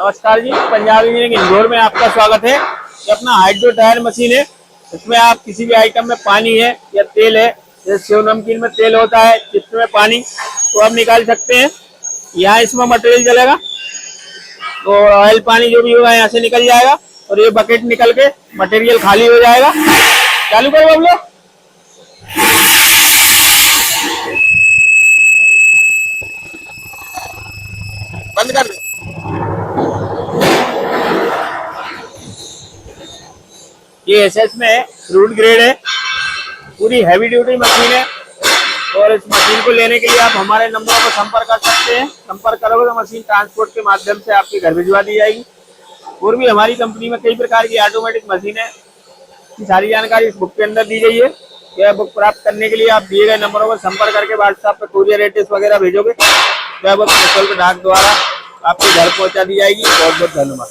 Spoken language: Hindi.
नमस्कार जी, पंजाब इंजीनियरिंग इंदौर में आपका स्वागत है। ये अपना हाइड्रो टायर मशीन है। इसमें आप किसी भी आइटम में पानी है या तेल है, जैसे सेव नमकीन में तेल होता है, चिप्स में पानी, तो आप निकाल सकते हैं। यहाँ इसमें मटेरियल चलेगा तो ऑयल पानी जो भी होगा यहाँ से निकल जाएगा और ये बकेट निकल के मटेरियल खाली हो जाएगा। चालू करो बबलो। बंद कर दो। ये एसएस में है, फ्रूट ग्रेड है, पूरी हैवी ड्यूटी मशीन है। और इस मशीन को लेने के लिए आप हमारे नंबरों पर संपर्क कर सकते हैं। संपर्क करोगे तो मशीन ट्रांसपोर्ट के माध्यम से आपके घर भिजवा दी जाएगी। और भी हमारी कंपनी में कई प्रकार की ऑटोमेटिक मशीनें की सारी जानकारी इस बुक के अंदर दी गई है। यह बुक प्राप्त करने के लिए आप दिए गए नंबरों पर संपर्क करके व्हाट्सएप पर कुरियर एड्रेस वगैरह भेजोगे, यह बुक निःशुल्क डाक द्वारा आपके घर पहुंचा दी जाएगी। बहुत बहुत धन्यवाद।